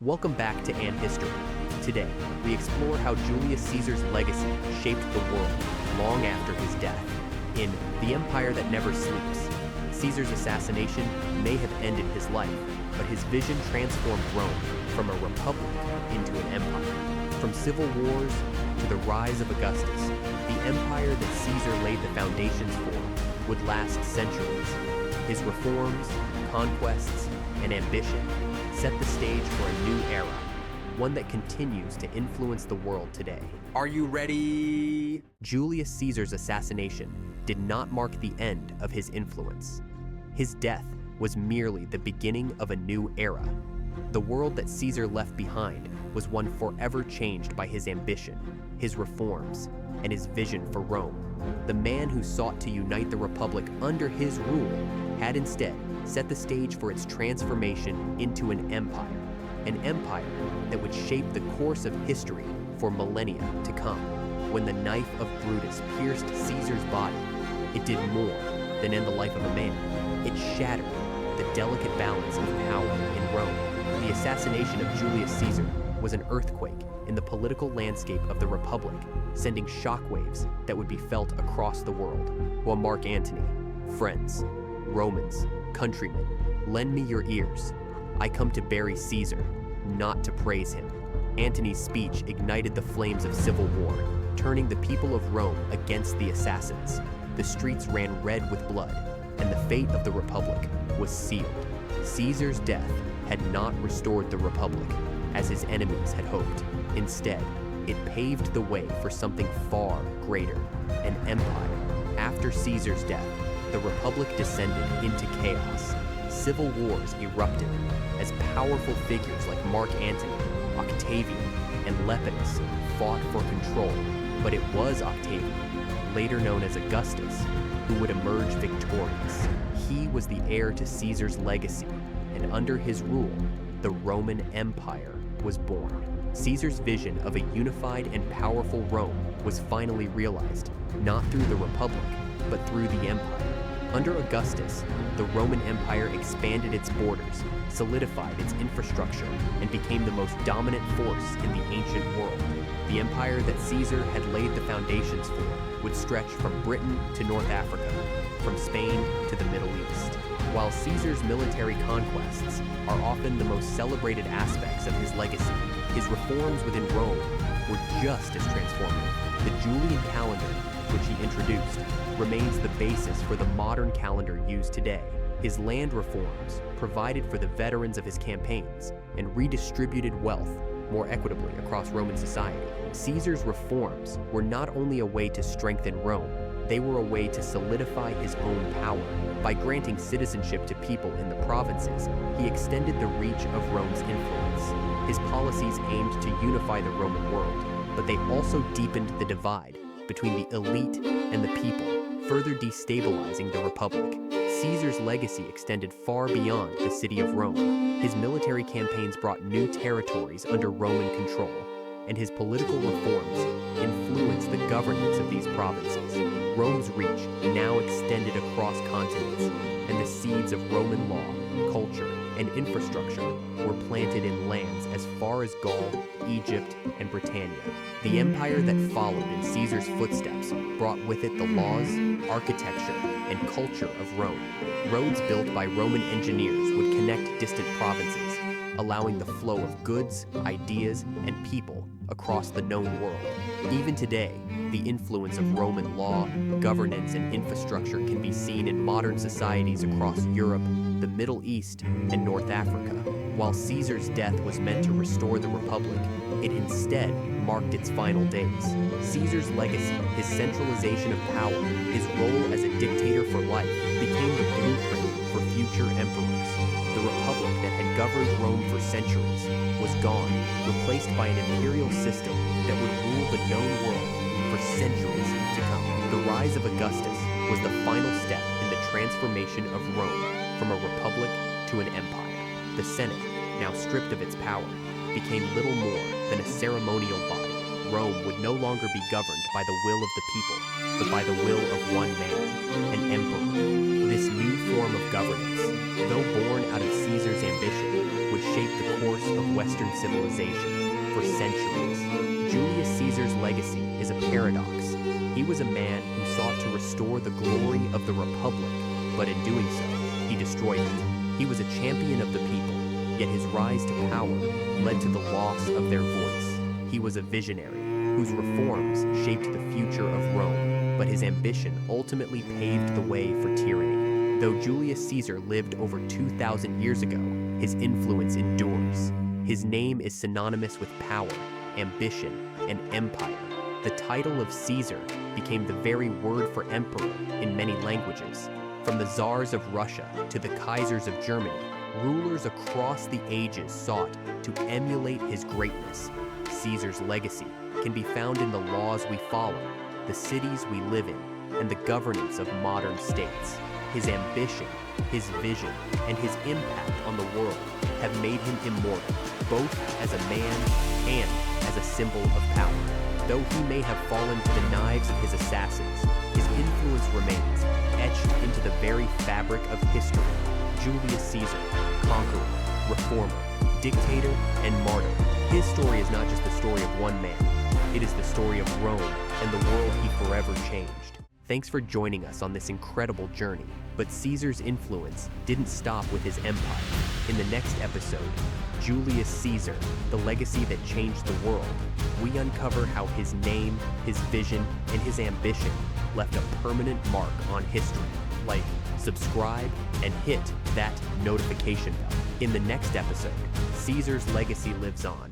Welcome back to And History. Today, we explore how Julius Caesar's legacy shaped the world long after his death. In The Empire That Never Sleeps, Caesar's assassination may have ended his life, but his vision transformed Rome from a republic into an empire. From civil wars to the rise of Augustus, the empire that Caesar laid the foundations for would last centuries. His reforms, conquests, and ambition set the stage for a new era, one that continues to influence the world today. Are you ready? Julius Caesar's assassination did not mark the end of his influence. His death was merely the beginning of a new era. The world that Caesar left behind was one forever changed by his ambition, his reforms, and his vision for Rome. The man who sought to unite the Republic under his rule had instead set the stage for its transformation into an empire that would shape the course of history for millennia to come. When the knife of Brutus pierced Caesar's body, it did more than end the life of a man. It shattered the delicate balance of power in Rome. The assassination of Julius Caesar was an earthquake in the political landscape of the Republic, sending shockwaves that would be felt across the world. While Mark Antony, friends, Romans, countrymen, lend me your ears. I come to bury Caesar, not to praise him. Antony's speech ignited the flames of civil war, turning the people of Rome against the assassins. The streets ran red with blood, and the fate of the Republic was sealed. Caesar's death had not restored the Republic, as his enemies had hoped. Instead, it paved the way for something far greater, an empire. After Caesar's death, the Republic descended into chaos. Civil wars erupted as powerful figures like Mark Antony, Octavian, and Lepidus fought for control. But it was Octavian, later known as Augustus, who would emerge victorious. He was the heir to Caesar's legacy, and under his rule, the Roman Empire was born. Caesar's vision of a unified and powerful Rome was finally realized, not through the Republic, but through the Empire. Under Augustus, the Roman Empire expanded its borders, solidified its infrastructure, and became the most dominant force in the ancient world. The empire that Caesar had laid the foundations for would stretch from Britain to North Africa, from Spain to the Middle East. While Caesar's military conquests are often the most celebrated aspects of his legacy, his reforms within Rome were just as transformative. The Julian calendar, which he introduced, remains the basis for the modern calendar used today. His land reforms provided for the veterans of his campaigns and redistributed wealth more equitably across Roman society. Caesar's reforms were not only a way to strengthen Rome, they were a way to solidify his own power. By granting citizenship to people in the provinces, he extended the reach of Rome's influence. His policies aimed to unify the Roman world, but they also deepened the divide between the elite and the people, further destabilizing the Republic. Caesar's legacy extended far beyond the city of Rome. His military campaigns brought new territories under Roman control, and his political reforms influenced the governance of these provinces. Rome's reach now extended across continents, and the seeds of Roman law, culture, and infrastructure were planted in lands as far as Gaul, Egypt, and Britannia. The empire that followed in Caesar's footsteps brought with it the laws, architecture, and culture of Rome. Roads built by Roman engineers would connect distant provinces, allowing the flow of goods, ideas, and people across the known world. Even today, the influence of Roman law, governance, and infrastructure can be seen in modern societies across Europe, the Middle East, and North Africa. While Caesar's death was meant to restore the Republic, it instead marked its final days. Caesar's legacy, his centralization of power, his role as a dictator for life, became the blueprint for future emperors. The Republic that had governed Rome for centuries was gone, replaced by an imperial system that would rule the known world for centuries to come. The rise of Augustus was the final step in the transformation of Rome from a republic to an empire. The Senate, now stripped of its power, became little more than a ceremonial body, Rome would no longer be governed by the will of the people, but by the will of one man, an emperor. This new form of governance, though born out of Caesar's ambition, would shape the course of Western civilization for centuries. Julius Caesar's legacy is a paradox. He was a man who sought to restore the glory of the Republic, but in doing so, he destroyed it. He was a champion of the people, yet his rise to power led to the loss of their voice. He was a visionary, whose reforms shaped the future of Rome, but his ambition ultimately paved the way for tyranny. Though Julius Caesar lived over 2,000 years ago, his influence endures. His name is synonymous with power, ambition, and empire. The title of Caesar became the very word for emperor in many languages. From the czars of Russia to the Kaisers of Germany, rulers across the ages sought to emulate his greatness. Caesar's legacy can be found in the laws we follow, the cities we live in, and the governance of modern states. His ambition, his vision, and his impact on the world have made him immortal, both as a man and as a symbol of power. Though he may have fallen to the knives of his assassins, his influence remains, etched into the very fabric of history. Julius Caesar, conqueror, reformer, dictator, and martyr. His story is not just the story of one man. It is the story of Rome and the world he forever changed. Thanks for joining us on this incredible journey. But Caesar's influence didn't stop with his empire. In the next episode, Julius Caesar, the legacy that changed the world, we uncover how his name, his vision, and his ambition left a permanent mark on history. Like, subscribe, and hit that notification bell. In the next episode, Caesar's legacy lives on,